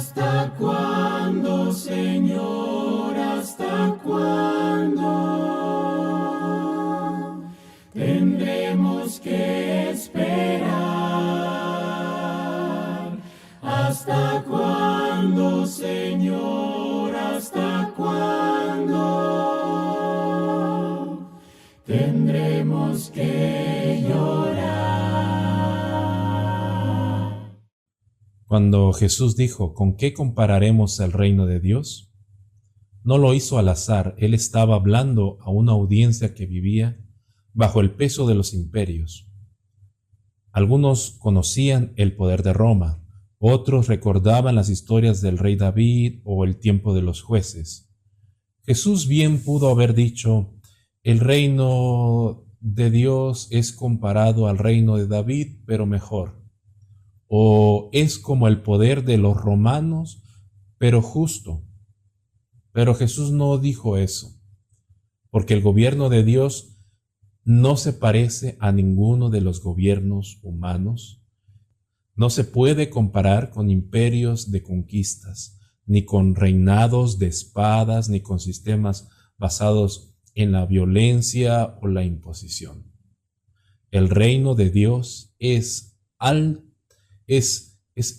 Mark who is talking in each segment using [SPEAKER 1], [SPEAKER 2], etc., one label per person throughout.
[SPEAKER 1] ¿Hasta cuándo, Señor? ¿Hasta cuándo tendremos que esperar? ¿Hasta cuándo, Señor? ¿Hasta cuándo tendremos que llorar?
[SPEAKER 2] Cuando Jesús dijo, ¿con qué compararemos el reino de Dios? No lo hizo al azar, él estaba hablando a una audiencia que vivía bajo el peso de los imperios. Algunos conocían el poder de Roma, otros recordaban las historias del rey David o el tiempo de los jueces. Jesús bien pudo haber dicho, el reino de Dios es comparado al reino de David, pero mejor. O es como el poder de los romanos, pero justo. Pero Jesús no dijo eso, porque el gobierno de Dios no se parece a ninguno de los gobiernos humanos. No se puede comparar con imperios de conquistas, ni con reinados de espadas, ni con sistemas basados en la violencia o la imposición. El reino de Dios es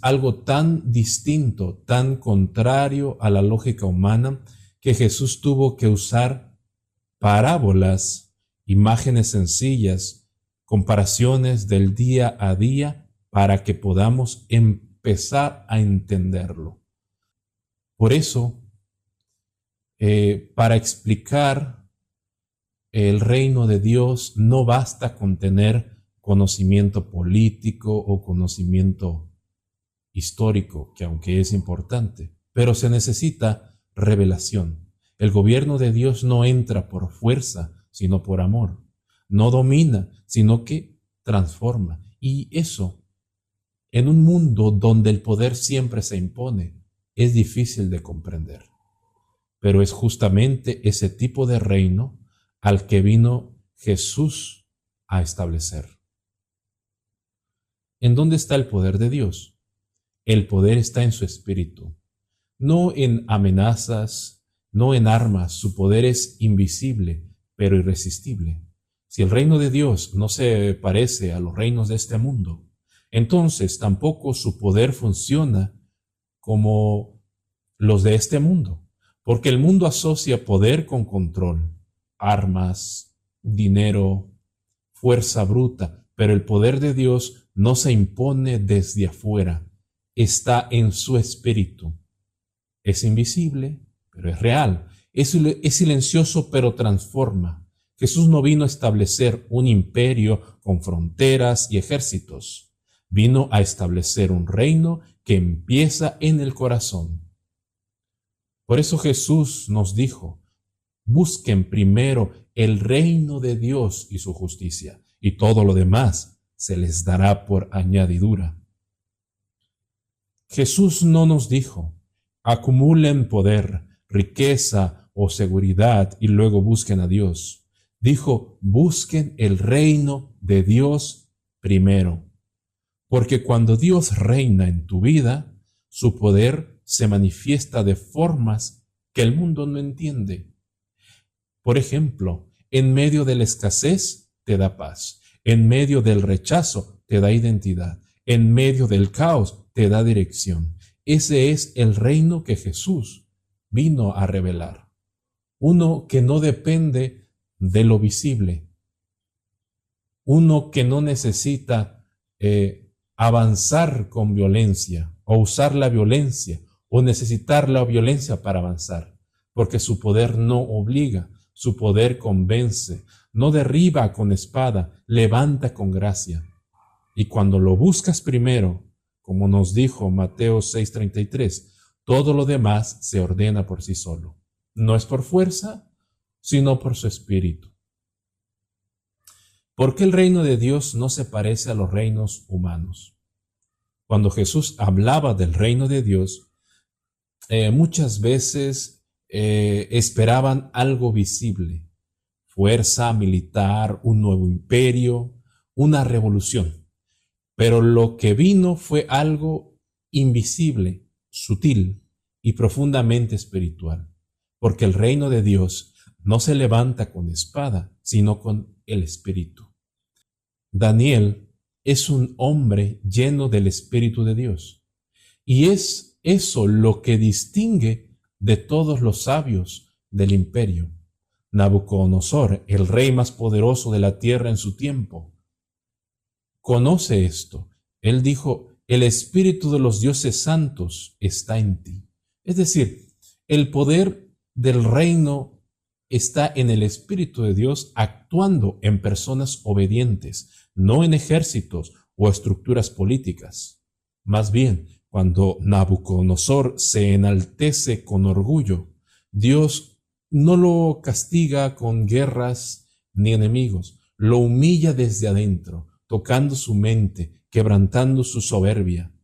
[SPEAKER 2] algo tan distinto, tan contrario a la lógica humana, que Jesús tuvo que usar parábolas, imágenes sencillas, comparaciones del día a día para que podamos empezar a entenderlo. Por eso, para explicar el reino de Dios no basta con tener conocimiento político o conocimiento histórico, que aunque es importante, pero se necesita revelación. El gobierno de Dios no entra por fuerza, sino por amor. No domina, sino que transforma. Y eso, en un mundo donde el poder siempre se impone, es difícil de comprender. Pero es justamente ese tipo de reino al que vino Jesús a establecer. ¿En dónde está el poder de Dios? El poder está en su espíritu, no en amenazas, no en armas. Su poder es invisible, pero irresistible. Si el reino de Dios no se parece a los reinos de este mundo, entonces tampoco su poder funciona como los de este mundo, porque el mundo asocia poder con control, armas, dinero, fuerza bruta, pero el poder de Dios no se impone desde afuera, está en su espíritu. Es invisible, pero es real. Es silencioso, pero transforma. Jesús no vino a establecer un imperio con fronteras y ejércitos. Vino a establecer un reino que empieza en el corazón. Por eso Jesús nos dijo, busquen primero el reino de Dios y su justicia, y todo lo demás se les dará por añadidura. Jesús no nos dijo, acumulen poder, riqueza o seguridad y luego busquen a Dios. Dijo, busquen el reino de Dios primero. Porque cuando Dios reina en tu vida, su poder se manifiesta de formas que el mundo no entiende. Por ejemplo, en medio de la escasez te da paz. En medio del rechazo te da identidad. En medio del caos te da dirección. Ese es el reino que Jesús vino a revelar. Uno que no depende de lo visible. Uno que no necesita avanzar con violencia o usar la violencia o necesitar la violencia para avanzar, porque su poder no obliga, su poder convence, no derriba con espada, levanta con gracia. Y cuando lo buscas primero, como nos dijo Mateo 6:33, todo lo demás se ordena por sí solo. No es por fuerza, sino por su espíritu. ¿Por qué el reino de Dios no se parece a los reinos humanos? Cuando Jesús hablaba del reino de Dios, muchas veces esperaban algo visible, fuerza militar, un nuevo imperio, una revolución. Pero lo que vino fue algo invisible, sutil y profundamente espiritual, porque el reino de Dios no se levanta con espada, sino con el Espíritu. Daniel es un hombre lleno del Espíritu de Dios, y es eso lo que distingue de todos los sabios del imperio. Nabucodonosor, el rey más poderoso de la tierra en su tiempo, conoce esto. Él dijo: el espíritu de los dioses santos está en ti. Es decir, el poder del reino está en el Espíritu de Dios actuando en personas obedientes, no en ejércitos o estructuras políticas. Más bien, cuando Nabucodonosor se enaltece con orgullo, Dios no lo castiga con guerras ni enemigos, lo humilla desde adentro, tocando su mente, quebrantando su soberbia.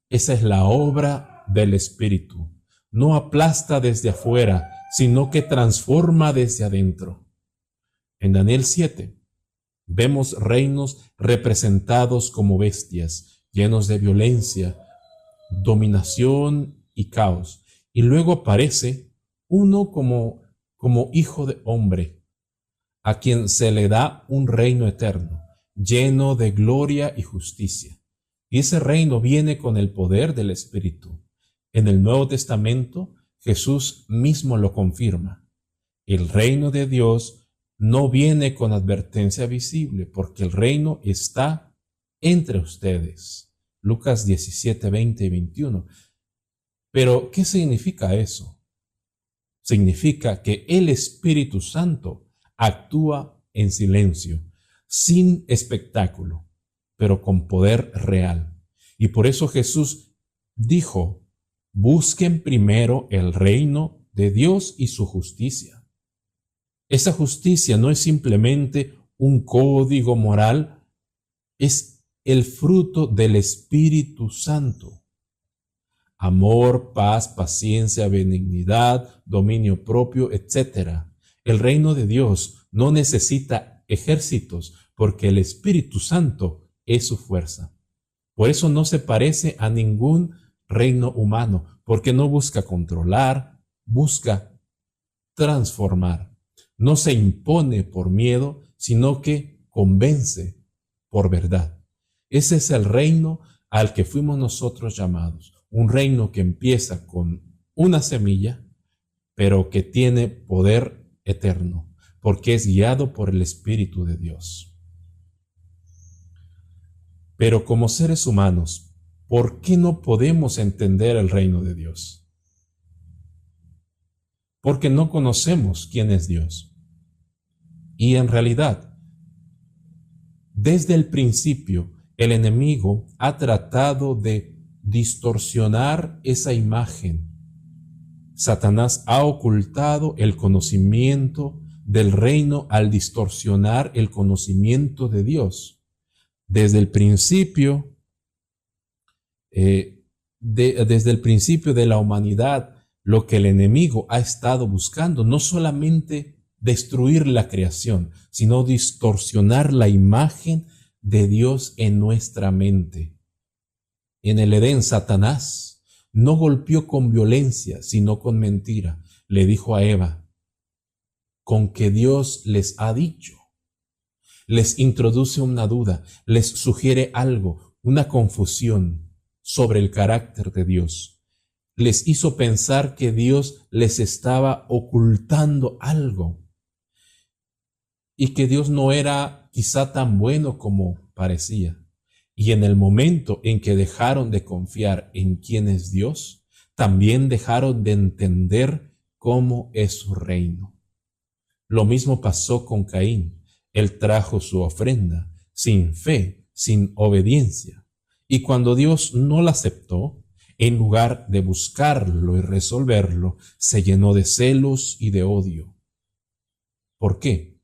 [SPEAKER 2] Esa es la obra del Espíritu. No aplasta desde afuera, sino que transforma desde adentro. En Daniel 7 vemos reinos representados como bestias, llenos de violencia, dominación y caos. Y luego aparece uno como hijo de hombre, a quien se le da un reino eterno, lleno de gloria y justicia. Y ese reino viene con el poder del Espíritu. En el Nuevo Testamento, Jesús mismo lo confirma. El reino de Dios no viene con advertencia visible, porque el reino está entre ustedes. Lucas 17, 20 y 21. Pero, ¿qué significa eso? Significa que el Espíritu Santo actúa en silencio, sin espectáculo, pero con poder real. Y por eso Jesús dijo: busquen primero el reino de Dios y su justicia. Esa justicia no es simplemente un código moral, es el fruto del Espíritu Santo. Amor, paz, paciencia, benignidad, dominio propio, etc. El reino de Dios no necesita ejércitos, porque el Espíritu Santo es su fuerza. Por eso no se parece a ningún reino humano, porque no busca controlar, busca transformar. No se impone por miedo, sino que convence por verdad. Ese es el reino al que fuimos nosotros llamados. Un reino que empieza con una semilla, pero que tiene poder eterno, porque es guiado por el Espíritu de Dios. Pero como seres humanos, ¿por qué no podemos entender el reino de Dios? Porque no conocemos quién es Dios. Y en realidad, desde el principio, el enemigo ha tratado de distorsionar esa imagen. Satanás ha ocultado el conocimiento del reino al distorsionar el conocimiento de Dios. Desde el principio, desde el principio de la humanidad, lo que el enemigo ha estado buscando, no solamente destruir la creación, sino distorsionar la imagen de Dios en nuestra mente. En el Edén, Satanás no golpeó con violencia, sino con mentira. Le dijo a Eva: con que Dios les ha dicho. Les introduce una duda, les sugiere algo, una confusión sobre el carácter de Dios. Les hizo pensar que Dios les estaba ocultando algo y que Dios no era quizá tan bueno como parecía. Y en el momento en que dejaron de confiar en quién es Dios, también dejaron de entender cómo es su reino. Lo mismo pasó con Caín. Él trajo su ofrenda sin fe, sin obediencia. Y cuando Dios no la aceptó, en lugar de buscarlo y resolverlo, se llenó de celos y de odio. ¿Por qué?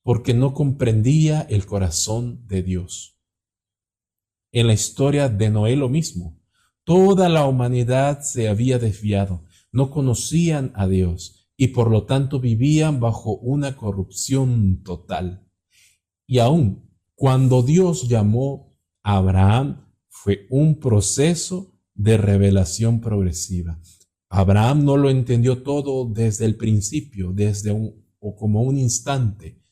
[SPEAKER 2] Porque no comprendía el corazón de Dios. En la historia de Noé lo mismo. Toda la humanidad se había desviado, no conocían a Dios y por lo tanto vivían bajo una corrupción total. Y aún cuando Dios llamó a Abraham, fue un proceso de revelación progresiva. Abraham no lo entendió todo desde el principio, o como un instante.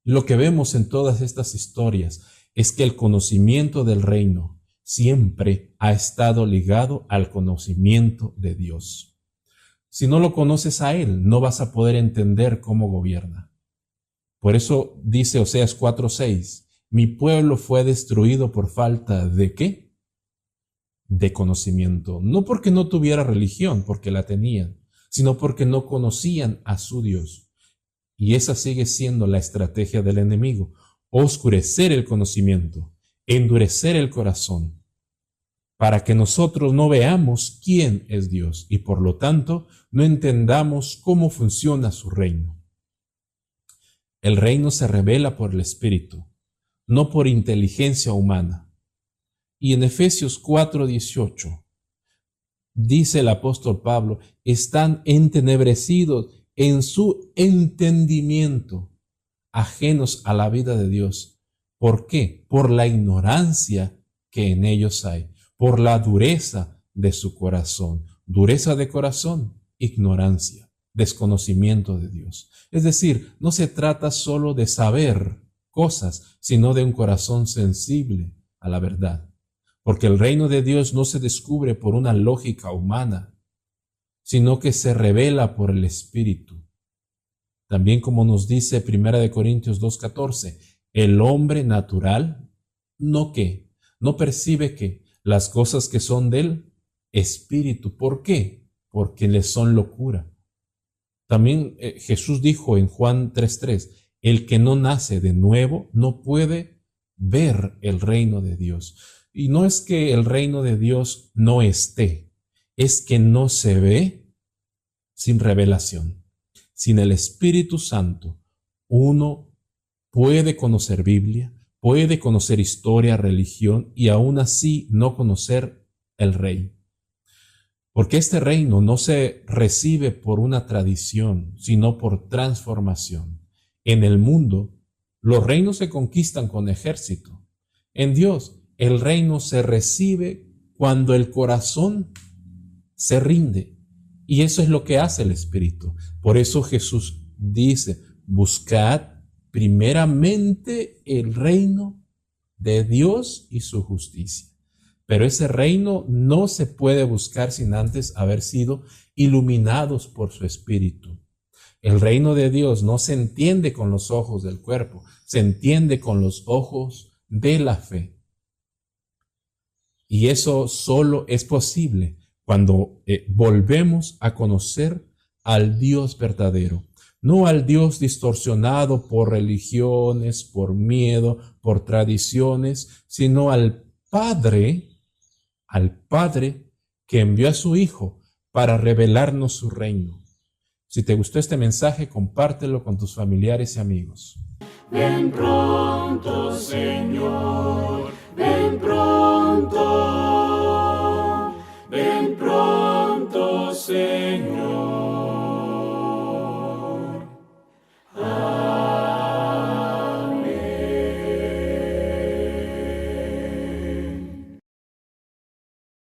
[SPEAKER 2] Lo que vemos en todas estas historias es que el conocimiento del reino siempre ha estado ligado al conocimiento de Dios. Si no lo conoces a Él, no vas a poder entender cómo gobierna. Por eso dice Oseas 4:6, mi pueblo fue destruido por falta ¿de qué? De conocimiento. No porque no tuviera religión, porque la tenían, sino porque no conocían a su Dios. Y esa sigue siendo la estrategia del enemigo: oscurecer el conocimiento, endurecer el corazón, para que nosotros no veamos quién es Dios y por lo tanto no entendamos cómo funciona su reino. El reino se revela por el Espíritu, no por inteligencia humana. Y en Efesios 4:18 dice el apóstol Pablo, están entenebrecidos en su entendimiento, ajenos a la vida de Dios. ¿Por qué? Por la ignorancia que en ellos hay, por la dureza de su corazón. Dureza de corazón, ignorancia, desconocimiento de Dios. Es decir, no se trata solo de saber cosas, sino de un corazón sensible a la verdad. Porque el reino de Dios no se descubre por una lógica humana, sino que se revela por el Espíritu. También como nos dice 1 Corintios 2:14, el hombre natural no percibe que las cosas que son del Espíritu. ¿Por qué? Porque le son locura. También Jesús dijo en Juan 3:3, el que no nace de nuevo no puede ver el reino de Dios. Y no es que el reino de Dios no esté, es que no se ve sin revelación. Sin el Espíritu Santo, uno puede conocer Biblia, puede conocer historia, religión y aún así no conocer el Rey. Porque este reino no se recibe por una tradición, sino por transformación. En el mundo, los reinos se conquistan con ejército. En Dios, el reino se recibe cuando el corazón se rinde. Y eso es lo que hace el Espíritu. Por eso Jesús dice, buscad primeramente el reino de Dios y su justicia. Pero ese reino no se puede buscar sin antes haber sido iluminados por su Espíritu. El reino de Dios no se entiende con los ojos del cuerpo, se entiende con los ojos de la fe. Y eso solo es posible cuando volvemos a conocer al Dios verdadero, no al Dios distorsionado por religiones, por miedo, por tradiciones, sino al Padre que envió a su Hijo para revelarnos su reino. Si te gustó este mensaje, compártelo con tus familiares y amigos.
[SPEAKER 1] Ven pronto, Señor, ven pronto.